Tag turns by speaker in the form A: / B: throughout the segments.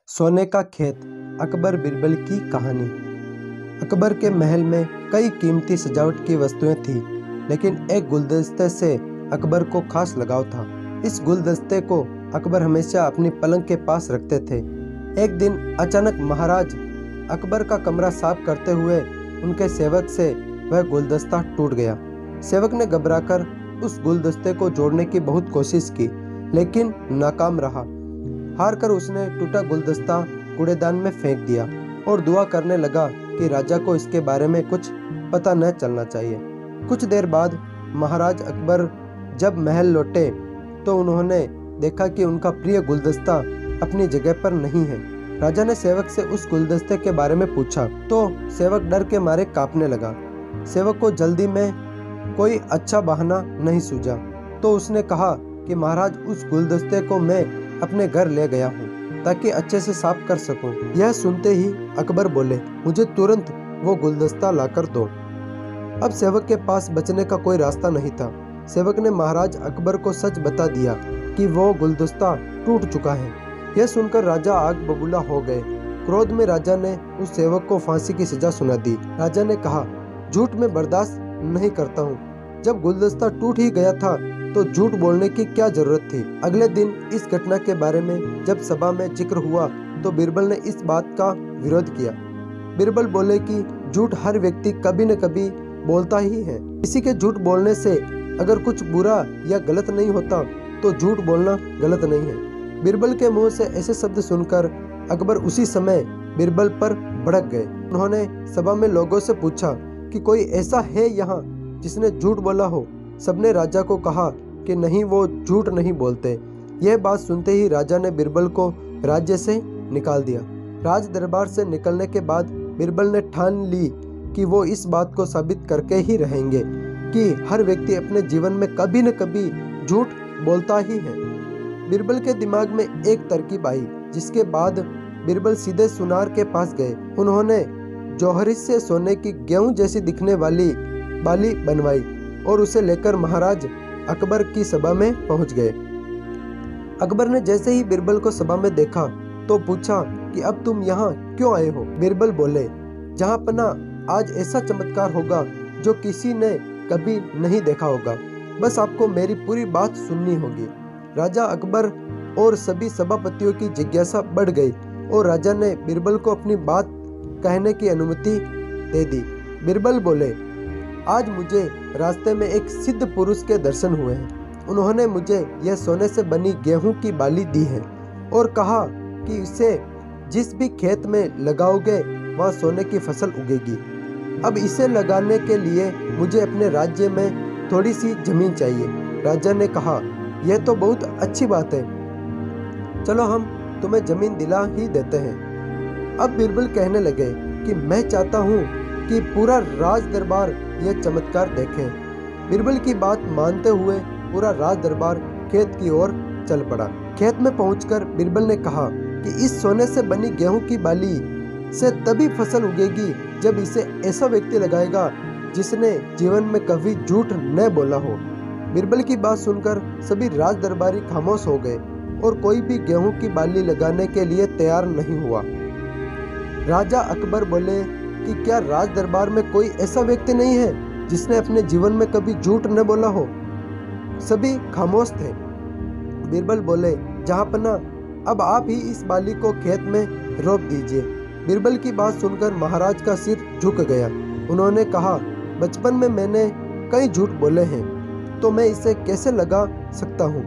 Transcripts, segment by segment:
A: सोने का खेत, अकबर बिरबल की कहानी। अकबर के महल में कई कीमती सजावट की वस्तुएं थीं, लेकिन एक गुलदस्ते से अकबर को खास लगाव था। इस गुलदस्ते को अकबर हमेशा अपनी पलंग के पास रखते थे। एक दिन अचानक महाराज अकबर का कमरा साफ करते हुए उनके सेवक से वह गुलदस्ता टूट गया। सेवक ने घबराकर उस गुलदस्ते को जोड़ने की बहुत कोशिश की, लेकिन नाकाम रहा। हार कर उसने टूटा गुलदस्ता कूड़ेदान में फेंक दिया और दुआ करने लगा कि राजा को इसके बारे में कुछ पता न चलना चाहिए। कुछ देर बाद महाराज अकबर जब महल लौटे तो उन्होंने देखा कि उनका प्रिय गुलदस्ता अपनी जगह पर नहीं है। राजा ने सेवक से उस गुलदस्ते के बारे में पूछा तो सेवक डर के मारे कांपने लगा। सेवक को जल्दी में कोई अच्छा बहाना नहीं सूझा, तो उसने कहा कि महाराज, उस गुलदस्ते को मैं अपने घर ले गया हूँ ताकि अच्छे से साफ कर सकूं। यह सुनते ही अकबर बोले, मुझे तुरंत वो गुलदस्ता लाकर दो। अब सेवक के पास बचने का कोई रास्ता नहीं था। सेवक ने महाराज अकबर को सच बता दिया कि वो गुलदस्ता टूट चुका है। यह सुनकर राजा आग बबूला हो गए। क्रोध में राजा ने उस सेवक को फांसी की सजा सुना दी। राजा ने कहा, झूठ में बर्दाश्त नहीं करता हूँ। जब गुलदस्ता टूट ही गया था तो झूठ बोलने की क्या जरूरत थी। अगले दिन इस घटना के बारे में जब सभा में जिक्र हुआ तो बिरबल ने इस बात का विरोध किया। बिरबल बोले कि झूठ हर व्यक्ति कभी न कभी बोलता ही है। किसी के झूठ बोलने से अगर कुछ बुरा या गलत नहीं होता तो झूठ बोलना गलत नहीं है। बिरबल के मुंह से ऐसे शब्द सुनकर अकबर उसी समय बिरबल पर भड़क गए। उन्होंने सभा में लोगों से पूछा कि कोई ऐसा है यहाँ जिसने झूठ बोला हो। सबने राजा को कहा कि नहीं, वो झूठ नहीं बोलते। यह बात सुनते ही राजा ने बिरबल को राज्य से निकाल दिया। राज दरबार से निकलने के बाद बिरबल ने ठान ली कि वो इस बात को साबित करके ही रहेंगे कि हर व्यक्ति अपने जीवन में कभी न कभी झूठ बोलता ही है। बिरबल के दिमाग में एक तरकीब आई, जिसके बाद बिरबल सीधे सुनार के पास गए। उन्होंने जौहरी से सोने की गेहूं जैसी दिखने वाली बाली बनवाई और उसे लेकर महाराज अकबर की सभा में पहुंच गए। अकबर ने जैसे ही बिरबल को सभा में देखा तो पूछा कि अब तुम यहाँ क्यों आए हो। बिरबल बोले, जहाँ पना आज ऐसा चमत्कार होगा जो किसी ने कभी नहीं देखा होगा। बस आपको मेरी पूरी बात सुननी होगी। राजा अकबर और सभी सभापतियों की जिज्ञासा बढ़ गई और राजा ने बिरबल को अपनी बात कहने की अनुमति दे दी। बिरबल बोले, आज मुझे रास्ते में एक सिद्ध पुरुष के दर्शन हुए हैं। उन्होंने मुझे यह सोने से बनी गेहूं की बाली दी है और कहा कि इसे जिस भी खेत में लगाओगे वहाँ सोने की फसल उगेगी। अब इसे लगाने के लिए मुझे अपने राज्य में थोड़ी सी जमीन चाहिए। राजा ने कहा, यह तो बहुत अच्छी बात है, चलो हम तुम्हें जमीन दिला ही देते हैं। अब बिरबल कहने लगे कि मैं चाहता हूँ कि पूरा राज दरबार यह चमत्कार देखे। बिरबल की बात मानते हुए पूरा राज दरबार खेत की ओर चल पड़ा। खेत में पहुंचकर बिरबल ने कहा कि इस सोने से बनी गेहूं की बाली से तभी फसल उगेगी जब इसे ऐसा व्यक्ति लगाएगा जिसने जीवन में कभी झूठ न बोला हो। बिरबल की बात सुनकर सभी राज दरबारी खामोश हो गए और कोई भी गेहूं की बाली लगाने के लिए तैयार नहीं हुआ। राजा अकबर बोले कि क्या राज दरबार में कोई ऐसा व्यक्ति नहीं है जिसने अपने जीवन में कभी झूठ न बोला हो। सभी खामोश थे। बिरबल बोले, जहाँपना अब आप ही इस बाली को खेत में रोप दीजिए। बिरबल की बात सुनकर महाराज का सिर झुक गया। उन्होंने कहा, बचपन में मैंने कई झूठ बोले हैं तो मैं इसे कैसे लगा सकता हूँ।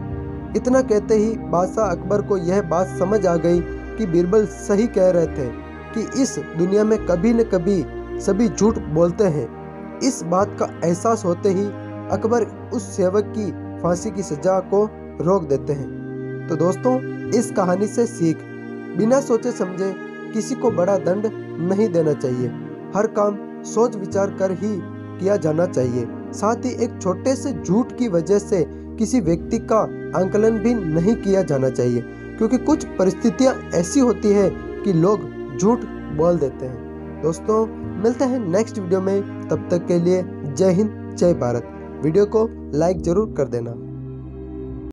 A: इतना कहते ही बादशाह अकबर को यह बात समझ आ गई कि बिरबल सही कह रहे थे कि इस दुनिया में कभी न कभी सभी झूठ बोलते हैं। इस बात का एहसास होते ही अकबर उस सेवक की फांसी की सजा को रोक देते हैं। तो दोस्तों, इस कहानी से सीख, बिना सोचे समझे किसी को बड़ा दंड नहीं देना चाहिए। हर काम सोच विचार कर ही किया जाना चाहिए। साथ ही एक छोटे से झूठ की वजह से किसी व्यक्ति का आंकलन भी नहीं किया जाना चाहिए, क्योंकि कुछ परिस्थितियां ऐसी होती है कि लोग झूठ बोल देते हैं। दोस्तों, मिलते हैं नेक्स्ट वीडियो में। तब तक के लिए जय हिंद, जय भारत। वीडियो को लाइक जरूर कर देना।